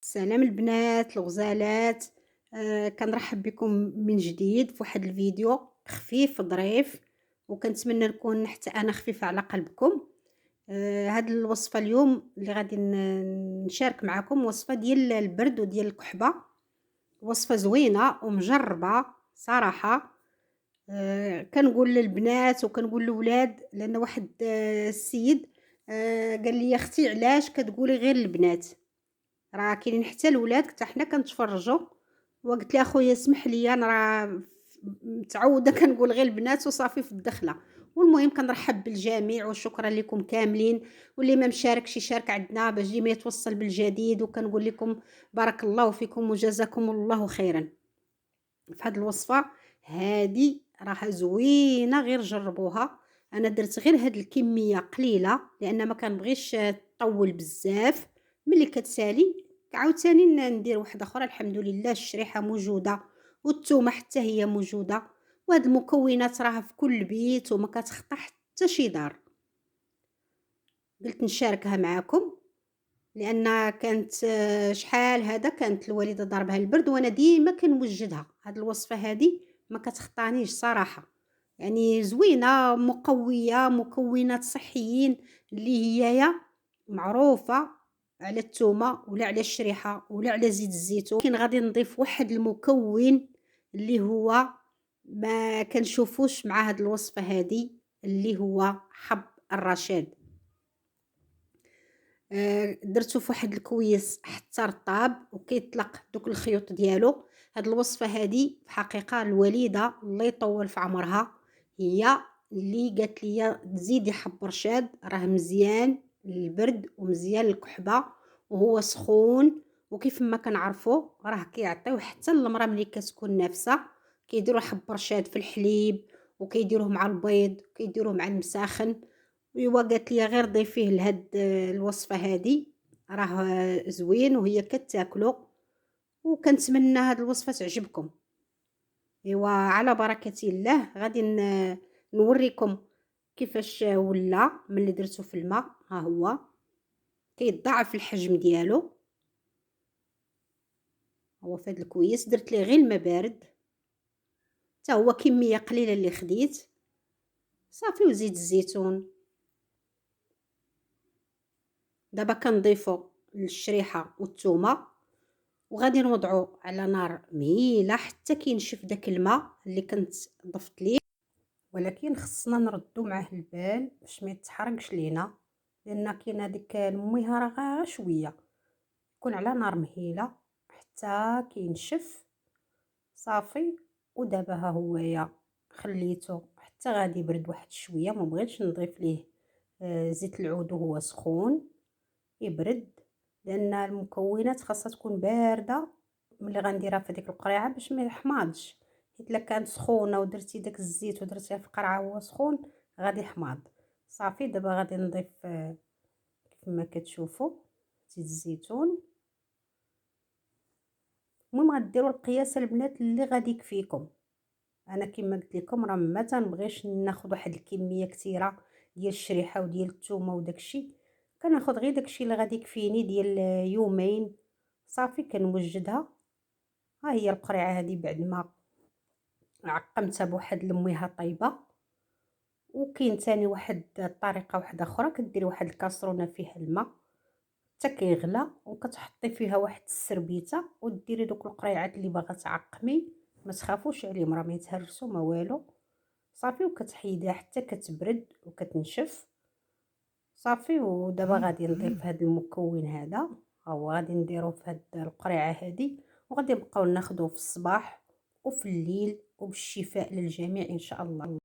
سلام البنات الغزالات. كنرحب بكم من جديد في واحد الفيديو خفيف ظريف، وكنتمنى نكون حتى انا خفيفه على قلبكم. هاد الوصفه اليوم اللي غادي نشارك معكم وصفه ديال البرد وديال الكحبه. وصفه زوينه ومجربه صراحه. كنقول للبنات وكنقول للولاد، لان واحد السيد قال لي: يا اختي علاش كتقولي غير البنات؟ راه كاينين حتى الولاد، حتى حنا كنتفرجوا. وقلت لها: خويا اسمح لي، انا راه متعوده كنقول غير البنات وصافي في الدخله. والمهم كنرحب بالجميع وشكرا لكم كاملين، واللي ما مشاركش يشارك عندنا باش ديما يتوصل بالجديد. وكنقول لكم بارك الله فيكم وجزاكم الله خيرا. في هذه الوصفه هذه راها زوينه، غير جربوها. انا درت غير هاد الكميه قليله لان ما كنبغيش تطول بزاف. ملي كتسالي عاوتاني ندير واحده اخرى. الحمد لله الشريحه موجوده والثومه حتى هي موجوده، وهاد المكونات راها في كل بيت وما كتخطى حتى شي دار. قلت نشاركها معكم لان كانت شحال هذا كانت الوالده ضربها البرد، وانا ديما كنوجدها. هاد الوصفه هذه ما كتخطانيش صراحه، يعني زوينه مقويه، مكونات صحيين اللي هي معروفه على الثومه ولا على الشريحه ولا على زيت الزيتون. لكن غادي نضيف واحد المكون اللي هو ما كنشوفوش مع هاد الوصفه هذه، اللي هو حب الرشاد. درتو فواحد الكويس حتى رطاب وكيطلق دوك الخيوط ديالو. هاد الوصفه هادي في حقيقه الوالده الله يطول في عمرها هي اللي قالت لي: تزيدي حب رشاد، راه مزيان للبرد ومزيان للكحبه وهو سخون. وكيف ما كنعرفوا راه كيعطيو حتى المراه ملي كتكون نافسه. كيديروا حب رشاد في الحليب وكيديروه مع البيض وكيديروه مع المساخن. ويوا قالت لي: غير ضيفيه لهاد الوصفه هادي، راه زوين وهي كتاكلو. وكنتمنى هاد الوصفه تعجبكم. ايوا على بركه الله غادي نوريكم كيفاش ولا ملي درتو في الماء. ها هو كيتضاعف الحجم ديالو. هو في هاد الكويس درت ليه غير الماء بارد، حتى هو كميه قليله اللي خديت صافي، وزيت الزيتون. دابا كنضيفو الشريحه والثومه وغادي نوضعو على نار مهيله حتى كينشف داك الماء اللي كنت ضفت ليه. ولكن خصنا نردو معاه البال باش ما يتحرقش لينا، لان كاينه ديك الميها راه غير شويه. يكون على نار مهيله حتى كينشف صافي. ودابا ها هويا خليته حتى غادي يبرد واحد شويه، ما بغيتش نضيف ليه زيت العود وهو سخون. يبرد لان المكونات خاصها تكون بارده ملي غنديرها في ديك القريعه باش ما يحماضش. حيت الا كانت سخونه ودرتي داك الزيت ودرتيها في القرعه وهو سخون غادي يحماض. صافي دابا غادي نضيف كيف ما كتشوفوا زيت الزيتون. المهم غديروا القياس البنات اللي غادي يكفيكم. انا كما قلت لكم راه ما تنبغيش ناخذ واحد الكميه كثيره ديال الشريحه وديال الثومه وداكشي. كناخذ غير داكشي اللي غادي يكفيني ديال يومين صافي كنوجدها. ها هي القريعه هذه بعد ما عقمتها بواحد الميها طيبه. وكاين تاني واحد الطريقه واحده اخرى، كديري واحد الكاسرونه فيها الماء حتى كيغلى وكتحطي فيها واحد السربيته وديري دوك القريعات اللي باغا تعقمي. ما تخافوش عليهم راه ما يتهرسوا ما والو. صافي وكتحيديها حتى كتبرد وكتنشف صافي. ودابا غادي نضيف هذا المكون هذا، ها هو غادي نديروه في هاد القريعه هذه. وغادي نبقاو ناخذوه في الصباح وفي الليل وبالشفاء للجميع ان شاء الله.